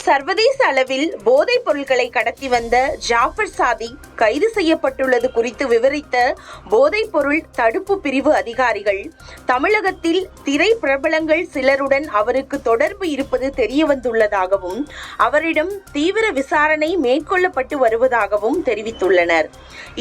சர்வதேச அளவில் போதைப் பொருட்களை கடத்தி வந்த ஜாஃபர் சாதிக் கைது செய்யப்பட்டுள்ளது குறித்து விவரித்த போதைப் பொருள் தடுப்பு பிரிவு அதிகாரிகள், தமிழகத்தில் திரை பிரபலங்கள் சிலருடன் அவருக்கு தொடர்பு இருப்பது தெரியவந்துள்ளதாகவும் அவரிடம் தீவிர விசாரணை மேற்கொள்ளப்பட்டு வருவதாகவும் தெரிவித்துள்ளனர்.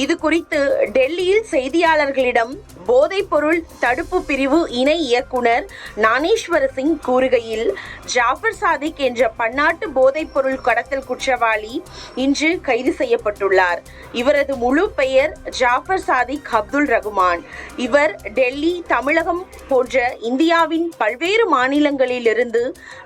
இது குறித்து டெல்லியில் செய்தியாளர்களிடம் போதைப் பொருள் தடுப்பு பிரிவு இணை இயக்குனர் ஞானேஸ்வர் சிங் கூறுகையில், ஜாஃபர் சாதிக் என்ற பன்னாட்டு போதைப் பொருள் கடத்தல் குற்றவாளி இன்று கைது செய்யப்பட்டுள்ளார். இவரது முழு பெயர் ஜாஃபர் சாதிக் அப்துல் ரகுமான். இவர் டெல்லி, தமிழகம் போன்ற இந்தியாவின் பல்வேறு மாநிலங்களிலிருந்து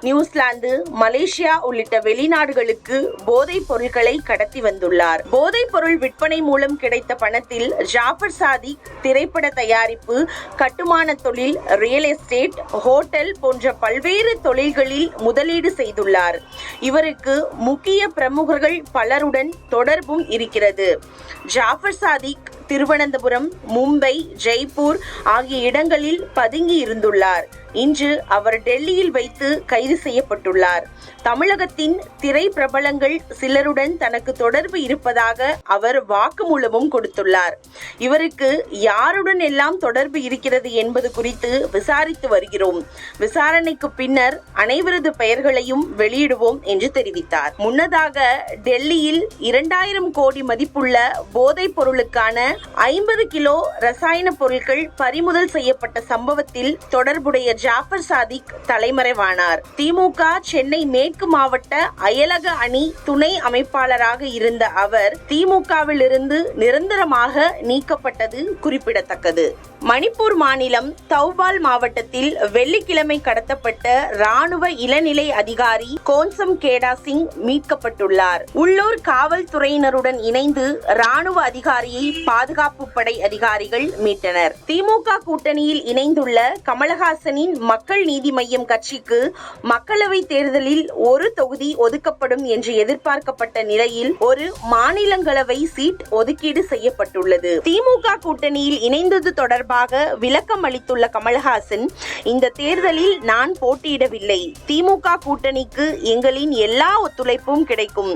நியூசிலாந்து, மலேசியா உள்ளிட்ட வெளிநாடுகளுக்கு போதைப் பொருட்களை கடத்தி வந்துள்ளார். போதைப் பொருள் விற்பனை மூலம் கிடைத்த பணத்தில் ஜாஃபர் சாதிக் திரைப்பட தயாரிப்பு, கட்டுமான தொழில், ரியல் எஸ்டேட், ஹோட்டல் போன்ற பல்வேறு தொழில்களில் முதலீடு செய்துள்ளார். இவருக்கு முக்கிய பிரமுகர்கள் பலருடன் தொடர்பும் இருக்கிறது. ஜாஃபர் சாதிக் திருவனந்தபுரம், மும்பை, ஜெய்ப்பூர் ஆகிய இடங்களில் பதுங்கி இருந்துள்ளார். இன்று அவர் டெல்லியில் வைத்து கைது செய்யப்பட்டுள்ளார். தமிழகத்தின் திரை பிரபலங்கள் சிலருடன் தனக்கு தொடர்பு இருப்பதாக அவர் வாக்குமூலமும் கொடுத்துள்ளார். இவருக்கு யாருடன் எல்லாம் தொடர்பு இருக்கிறது என்பது குறித்து விசாரித்து வருகிறோம். விசாரணைக்கு பின்னர் அனைவரது பெயர்களையும் வெளியிடுவோம் என்று தெரிவித்தார். முன்னதாக டெல்லியில் 2000 கோடி மதிப்புள்ள போதைப் பொருளுக்கான 50 கிலோ ரசாயன பொருட்கள் பறிமுதல் செய்யப்பட்ட சம்பவத்தில் தொடர்புடைய ஜாஃபர் சாதிக் தலைமறைவானார். திமுக சென்னை மேற்கு மாவட்ட அயலக அணி துணை அமைப்பாளராக இருந்த அவர் திமுகவில் இருந்து நிரந்தரமாக நீக்கப்பட்டது குறிப்பிடத்தக்கது. மணிப்பூர் மாநிலம் தௌபால் மாவட்டத்தில் வெள்ளிக்கிழமை கடத்தப்பட்ட ராணுவ இளநிலை அதிகாரி கோன்சம் கேடா சிங் மீட்கப்பட்டுள்ளார். உள்ளூர் காவல்துறையினருடன் இணைந்து ராணுவ அதிகாரியை பாதுகாப்பு படை அதிகாரிகள் மீட்டனர். திமுக கூட்டணியில் இணைந்துள்ள கமலஹாசனின் மக்கள் நீதி மய்யம் கட்சிக்கு மக்களவை தேர்தலில் ஒரு தொகுதி ஒதுக்கப்படும் என்று எதிர்பார்க்கப்பட்ட நிலையில் ஒரு மாநிலங்களவை சீட் ஒதுக்கீடு செய்யப்பட்டுள்ளது. திமுக கூட்டணியில் இணைந்தது தொடர்பாக விளக்கம் அளித்துள்ள கமலஹாசன், இந்த தேர்தலில் நான் போட்டியிடவில்லை. திமுக கூட்டணிக்கு எங்களின் எல்லா ஒத்துழைப்பும் கிடைக்கும்.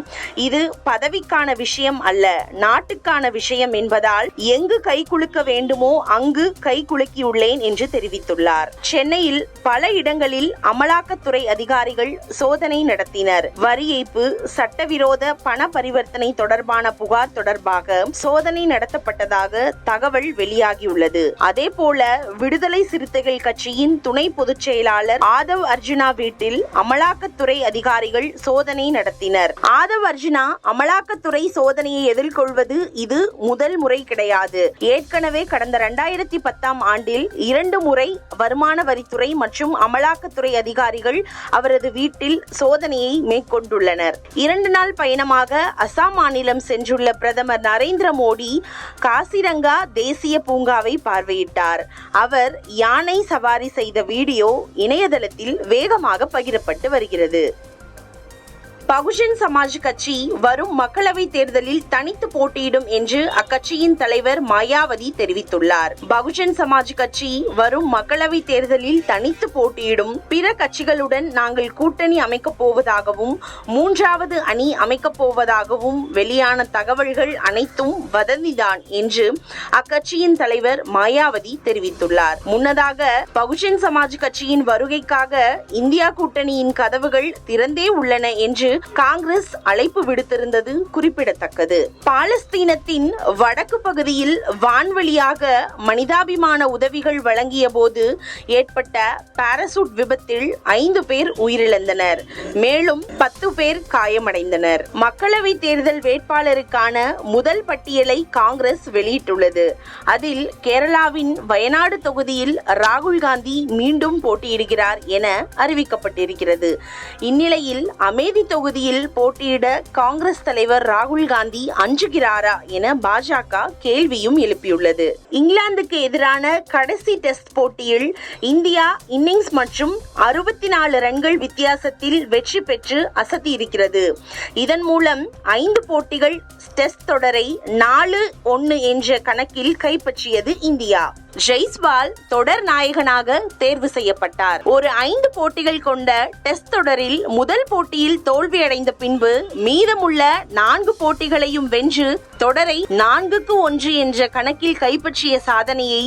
இது பதவிக்கான விஷயம் அல்ல, நாட்டுக்கான விஷயம் என்பதால் எங்கு கை குலுக்க வேண்டுமோ அங்கு கை குலுக்கியுள்ளேன் என்று தெரிவித்துள்ளார். சென்னையில் பல இடங்களில் அமலாக்கத்துறை அதிகாரிகள் சோதனை நடத்தினர். வரி ஏய்ப்பு, சட்டவிரோத பண பரிவர்த்தனை தொடர்பான புகார் தொடர்பாக சோதனை நடத்தப்பட்டதாக தகவல் வெளியாகியுள்ளது. அதேபோல விடுதலை சிறுத்தைகள் கட்சியின் துணை பொதுச் செயலாளர் ஆதவ் அர்ஜுனா வீட்டில் அமலாக்கத்துறை அதிகாரிகள் சோதனை நடத்தினர். ஆதவ் அர்ஜுனா அமலாக்கத்துறை சோதனையை எதிர்கொள்வது இது முதல் முறை கிடையாது. ஏற்கனவே கடந்த 2010ஆம் ஆண்டில் 2 முறை வருமான வரித்துறை மற்றும் அமலாக்கத்துறை அதிகாரிகள் அவரது வீட்டில் சோதனையை மேற்கொண்டுள்ளனர். 2 நாள் பயணமாக அசாம் மாநிலம் சென்றுள்ள பிரதமர் நரேந்திர மோடி காசிரங்கா தேசிய பூங்காவை பார்வையிட்டார். அவர் யானை சவாரி செய்த வீடியோ இணையதளத்தில் வேகமாக பகிரப்பட்டு வருகிறது. பகுஜன் சமாஜ் கட்சி வரும் மக்களவை தேர்தலில் தனித்து போட்டியிடும் என்று அக்கட்சியின் தலைவர் மாயாவதி தெரிவித்துள்ளார். பகுஜன் சமாஜ் கட்சி வரும் மக்களவை தேர்தலில் தனித்து போட்டியிடும். பிற கட்சிகளுடன் நாங்கள் கூட்டணி அமைக்கப் போவதாகவும் 3வது அணி அமைக்கப் போவதாகவும் வெளியான தகவல்கள் அனைத்தும் வதந்திதான் என்று அக்கட்சியின் தலைவர் மாயாவதி தெரிவித்துள்ளார். முன்னதாக பகுஜன் சமாஜ் கட்சியின் வருகைக்காக இந்தியா கூட்டணியின் கதவுகள் திறந்தே உள்ளன என்று காங்கிரஸ் அழைப்பு விடுத்திருந்தது குறிப்பிடத்தக்கது. பாலஸ்தீனத்தின் வடக்கு பகுதியில் வான்வழியாக மனிதாபிமான உதவிகள் வழங்கிய போது ஏற்பட்ட பாராசூட் விபத்தில் 5 பேர் உயிரிழந்தனர். மேலும் 10 பேர் காயமடைந்தனர். மக்களவை தேர்தல் வேட்பாளருக்கான முதல் பட்டியலை காங்கிரஸ் வெளியிட்டுள்ளது. அதில் கேரளாவின் வயநாடு தொகுதியில் ராகுல் காந்தி மீண்டும் போட்டியிடுகிறார் என அறிவிக்கப்பட்டிருக்கிறது. இந்நிலையில் அமேதி தொகுதியில் போட்டியிட காங்கிரஸ் தலைவர் ராகுல் காந்தி அஞ்சுகிறாரா என பாஜக கேள்வியும் எழுப்பியுள்ளது. இங்கிலாந்துக்கு எதிரான கடைசி டெஸ்ட் போட்டியில் இந்தியா இன்னிங்ஸ் மற்றும் 64 ரன்கள் வித்தியாசத்தில் வெற்றி பெற்று அசத்தியிருக்கிறது. இதன் மூலம் 5 போட்டிகள் டெஸ்ட் தொடரை 4-1 என்ற கணக்கில் கைப்பற்றியது இந்தியா. ஜெய்ஸ்வால் தொடர் நாயகனாக தேர்வு செய்யப்பட்டார். ஒரு 5 போட்டிகள் கொண்ட டெஸ்ட் தொடரில் முதல் போட்டியில் தோல்வியடைந்த பின்பு மீதமுள்ள 4 போட்டிகளையும் வென்று தொடரை 4-1 என்ற கணக்கில் கைப்பற்றிய சாதனையை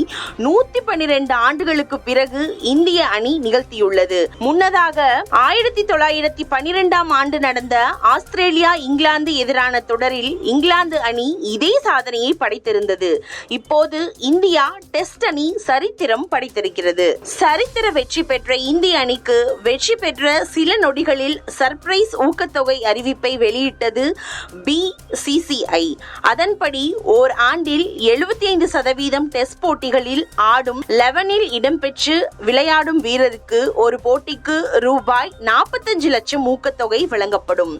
112 ஆண்டுகளுக்கு பிறகு இந்திய அணி நிகழ்த்தியுள்ளது. முன்னதாக 1912ஆம் ஆண்டு நடந்த ஆஸ்திரேலியா இங்கிலாந்து எதிரான தொடரில் இங்கிலாந்து அணி இதே சாதனையை படைத்திருந்தது. இப்போது இந்தியா டெஸ்ட் அணி சரித்திரம் படைத்திருக்கிறது. சரித்திர வெற்றி பெற்ற இந்திய அணிக்கு வெற்றி பெற்ற சில நொடிகளில் சர்ப்ரைஸ் ஊக்கத்தொகை அறிவிப்பை வெளியிட்டது BCCI. அதன்படி ஓர் ஆண்டில் 75% டெஸ்ட் போட்டிகளில் ஆடும் 11இல் இடம்பெற்று விளையாடும் வீரருக்கு ஒரு போட்டிக்கு ரூபாய் 45 லட்சம் ஊக்கத்தொகை வழங்கப்படும்.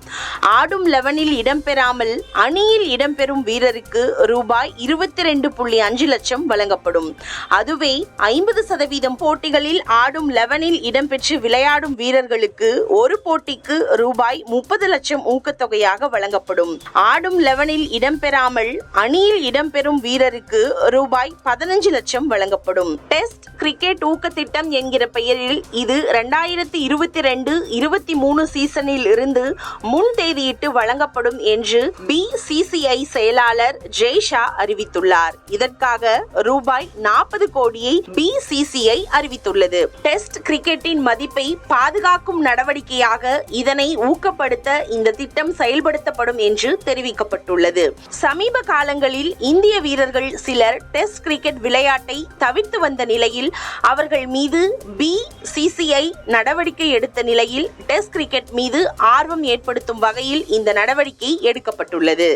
ஆடும் 11இல் இடம்பெறாமல் அணியில் இடம்பெறும் வீரருக்கு ரூபாய் 22.5 லட்சம் வழங்கப்படும். அதுவே 50% போட்டிகளில் ஆடும் 11இல் இடம்பெற்று விளையாடும் வீரர்களுக்கு ஒரு போட்டிக்கு ரூபாய் 30 லட்சம் ஊக்கத்தொகையாக வழங்கப்படும். ஆடும் 11இல் இடம்பெறாமல் அணியில் இடம்பெறும் வீரருக்கு ரூபாய் 15 லட்சம் வழங்கப்படும். டெஸ்ட் கிரிக்கெட் ஊக்க திட்டம் என்கிற பெயரில் இது 2022-23 சீசனில் இருந்து முன் தேதியிட்டு வழங்கப்படும் என்று BCCI செயலாளர் ஜெய்ஷா அறிவித்துள்ளார். இதற்காக ரூபாய் 40 கோடியை BCCI அறிவித்துள்ளது. டெஸ்ட் கிரிக்கெட்டின் மதிப்பை பாதுகாக்கும் நடவடிக்கையாக இதனை ஊக்கப்படுத்த இந்த திட்டம் செயல்படுத்தப்படும் என்று தெரிவிக்கப்பட்டுள்ளது. சமீப காலங்களில் இந்திய வீரர்கள் சிலர் டெஸ்ட் கிரிக்கெட் விளையாட்டை தவிர்த்து வந்த நிலையில் அவர்கள் மீது BCCI நடவடிக்கை எடுத்த நிலையில் டெஸ்ட் கிரிக்கெட் மீது ஆர்வம் ஏற்படுத்தும் வகையில் இந்த நடவடிக்கை எடுக்கப்பட்டுள்ளது.